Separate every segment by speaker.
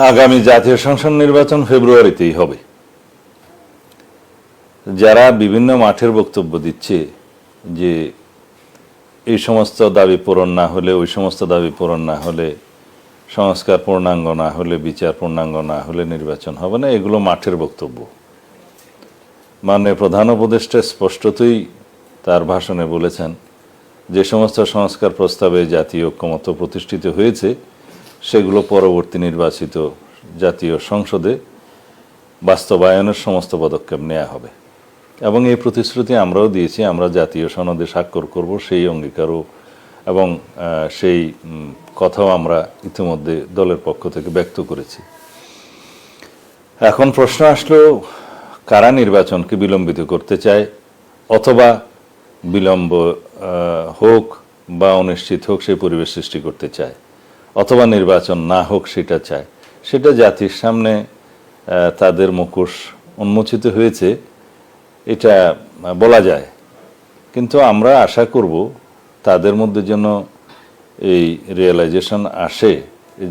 Speaker 1: আগামী জাতীয় সংসদ নির্বাচন ফেব্রুয়ারিতেই হবে। যারা বিভিন্ন মাঠের বক্তব্য দিচ্ছে যে এই সমস্ত দাবি পূরণ না হলে, ওই সমস্ত দাবি পূরণ না হলে, সংস্কার পূর্ণাঙ্গ না হলে, বিচার পূর্ণাঙ্গ না হলে নির্বাচন হবে না, এগুলো মাঠের বক্তব্য। মাননীয় প্রধান উপদেষ্টা স্পষ্টতই তার ভাষণে বলেছেন যে সমস্ত সংস্কার প্রস্তাবে জাতীয় ঐক্যমত্য প্রতিষ্ঠিত হয়েছে সেগুলো পরবর্তী নির্বাচিত জাতীয় সংসদে বাস্তবায়নের সমস্ত পদক্ষেপ নেওয়া হবে। এবং এই প্রতিশ্রুতি আমরাও দিয়েছি, আমরা জাতীয় সনদে স্বাক্ষর করব, সেই অঙ্গীকারও এবং সেই কথাও আমরা ইতিমধ্যে দলের পক্ষ থেকে ব্যক্ত করেছি। এখন প্রশ্ন আসলো, কারা নির্বাচনকে বিলম্বিত করতে চায়, অথবা বিলম্ব হোক বা অনিশ্চিত হোক সেই পরিবেশ সৃষ্টি করতে চায়, অথবা নির্বাচন না হোক সেটা চায়। সেটা জাতির সামনে তাদের মুখোশ উন্মোচিত হয়েছে, এটা বলা যায়। কিন্তু আমরা আশা করব তাদের মধ্যে যেন এই রিয়েলাইজেশন আসে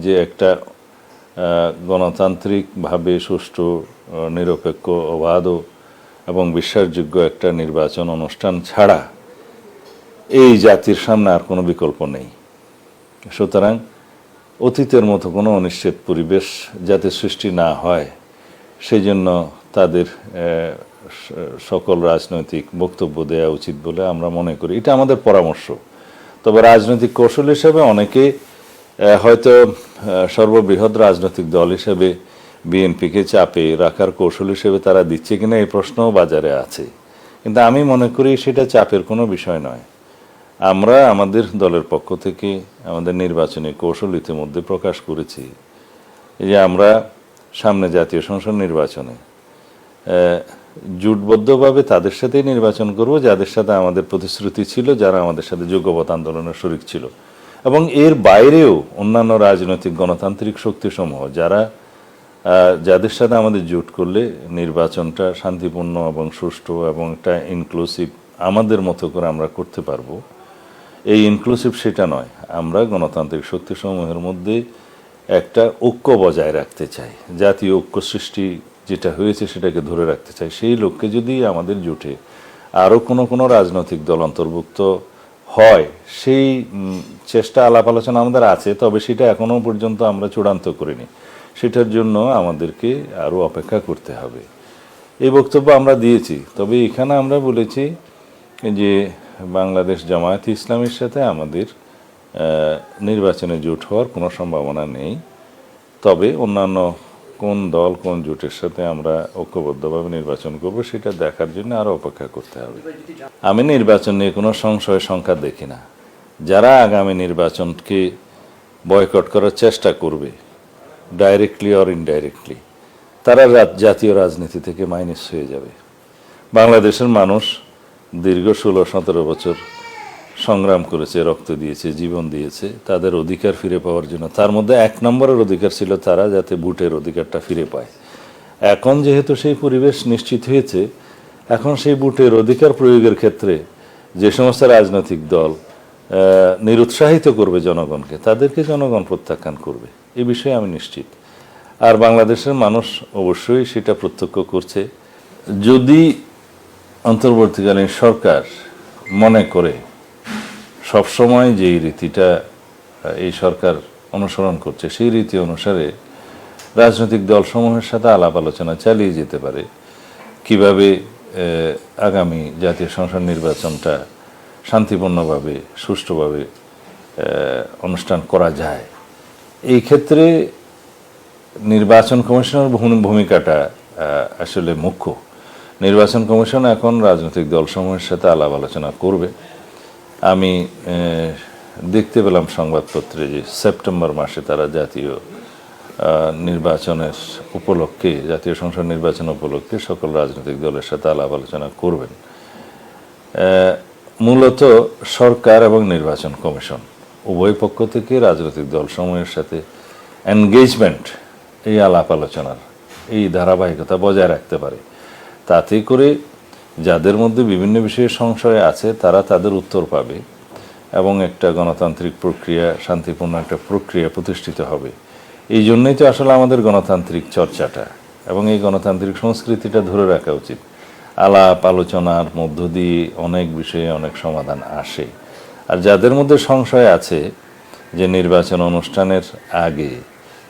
Speaker 1: যে একটা গণতান্ত্রিকভাবে সুষ্ঠু, নিরপেক্ষ, অবাধ এবং বিশ্বাসযোগ্য একটা নির্বাচন অনুষ্ঠান ছাড়া এই জাতির সামনে আর কোনো বিকল্প নেই। সুতরাং অতীতের মতো কোনো অনিশ্চিত পরিবেশ যাতে সৃষ্টি না হয় সেই জন্য তাদের সকল রাজনৈতিক বক্তব্য দেওয়া উচিত বলে আমরা মনে করি। এটা আমাদের পরামর্শ। তবে রাজনৈতিক কৌশল হিসেবে অনেকে হয়তো সর্ববৃহৎ রাজনৈতিক দল হিসেবে বিএনপিকে চাপে রাখার কৌশল হিসেবে তারা দিচ্ছে কিনা এই প্রশ্নও বাজারে আছে। কিন্তু আমি মনে করি সেটা চাপের কোনো বিষয় নয়। আমরা আমাদের দলের পক্ষ থেকে আমাদের নির্বাচনী কৌশল ইতিমধ্যে প্রকাশ করেছি যে আমরা সামনে জাতীয় সংসদ নির্বাচনে জোটবদ্ধভাবে তাদের সাথেই নির্বাচন করব যাদের সাথে আমাদের প্রতিশ্রুতি ছিল, যারা আমাদের সাথে যোগ্যপথ আন্দোলনের শরিক ছিল। এবং এর বাইরেও অন্যান্য রাজনৈতিক গণতান্ত্রিক শক্তিসমূহ যাদের সাথে আমাদের জোট করলে নির্বাচনটা শান্তিপূর্ণ এবং সুষ্ঠু এবং একটা ইনক্লুসিভ আমাদের মতো করে আমরা করতে পারবো। এই ইনক্লুসিভ সেটা নয়, আমরা গণতান্ত্রিক শক্তিসমূহের মধ্যে একটা ঐক্য বজায় রাখতে চাই, জাতীয় ঐক্য সৃষ্টি যেটা হয়েছে সেটাকে ধরে রাখতে চাই। সেই লক্ষ্যে যদি আমাদের জোটে আরও কোনো রাজনৈতিক দল অন্তর্ভুক্ত হয়, সেই চেষ্টা আলাপ আলোচনা আমাদের আছে, তবে সেটা এখনও পর্যন্ত আমরা চূড়ান্ত করিনি। সেটার জন্য আমাদেরকে আরও অপেক্ষা করতে হবে। এই বক্তব্য আমরা দিয়েছি। তবে এখানে আমরা বলেছি যে বাংলাদেশ জামায়াতে ইসলামীর সাথে আমাদের নির্বাচনে জোট হওয়ার কোনো সম্ভাবনা নেই। তবে অন্যান্য কোন দল কোন জোটের সাথে আমরা ঐক্যবদ্ধভাবে নির্বাচন করব সেটা দেখার জন্য আরও অপেক্ষা করতে হবে। আমি নির্বাচন নিয়ে কোনো সংশয় সংখ্যা দেখি না। যারা আগামী নির্বাচনকে বয়কট করার চেষ্টা করবে ডাইরেক্টলি অর ইনডাইরেক্টলি, তারা জাতীয় রাজনীতি থেকে মাইনাস হয়ে যাবে। বাংলাদেশের মানুষ দীর্ঘ 16-17 বছর সংগ্রাম করেছে, রক্ত দিয়েছে, জীবন দিয়েছে তাদের অধিকার ফিরে পাওয়ার জন্য। তার মধ্যে 1 নম্বরের অধিকার ছিল তারা যাতে ভোটের অধিকারটা ফিরে পায়। এখন যেহেতু সেই পরিবেশ নিশ্চিত হয়েছে, এখন সেই ভোটের অধিকার প্রয়োগের ক্ষেত্রে যে সমস্ত রাজনৈতিক দল নিরুৎসাহিত করবে জনগণকে, তাদেরকে জনগণ প্রত্যাখ্যান করবে, এ বিষয়ে আমি নিশ্চিত। আর বাংলাদেশের মানুষ অবশ্যই সেটা প্রত্যক্ষ করছে। যদি অন্তর্বর্তীকালীন সরকার মনে করে সবসময় যেই রীতিটা এই সরকার অনুসরণ করছে সেই রীতি অনুসারে রাজনৈতিক দলসমূহের সাথে আলাপ আলোচনা চালিয়ে যেতে পারে কিভাবে আগামী জাতীয় সংসদ নির্বাচনটা শান্তিপূর্ণভাবে সুষ্ঠুভাবে অনুষ্ঠান করা যায়, এই ক্ষেত্রে নির্বাচন কমিশনের ভূমিকাটা আসলে মুখ্য। নির্বাচন কমিশন এখন রাজনৈতিক দলসমূহের সাথে আলাপ আলোচনা করবে। আমি দেখতে পেলাম সংবাদপত্রে যে সেপ্টেম্বর মাসে তারা জাতীয় নির্বাচনের উপলক্ষে, জাতীয় সংসদ নির্বাচন উপলক্ষে সকল রাজনৈতিক দলের সাথে আলাপ আলোচনা করবেন। মূলত সরকার এবং নির্বাচন কমিশন উভয় পক্ষ থেকে রাজনৈতিক দলসমূহের সাথে এনগেজমেন্ট, এই আলাপ আলোচনার এই ধারাবাহিকতা বজায় রাখতে পারে। তাতে করে যাদের মধ্যে বিভিন্ন বিষয়ে সংশয় আছে তারা তাদের উত্তর পাবে এবং একটা গণতান্ত্রিক প্রক্রিয়া, শান্তিপূর্ণ একটা প্রক্রিয়া প্রতিষ্ঠিত হবে। এই জন্যই তো আসলে আমাদের গণতান্ত্রিক চর্চাটা এবং এই গণতান্ত্রিক সংস্কৃতিটা ধরে রাখা উচিত। আলাপ আলোচনার মধ্য দিয়ে অনেক বিষয়ে অনেক সমাধান আসে। আর যাদের মধ্যে সংশয় আছে যে নির্বাচন অনুষ্ঠানের আগে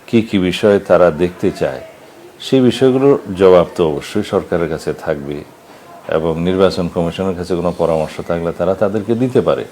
Speaker 1: কি কি বিষয় তারা দেখতে চায়, সেই বিষয়গুলোর জবাব তো অবশ্যই সরকারের কাছে থাকবে এবং নির্বাচন কমিশনের কাছে কোনো পরামর্শ থাকলে তারা তাদেরকে দিতে পারে।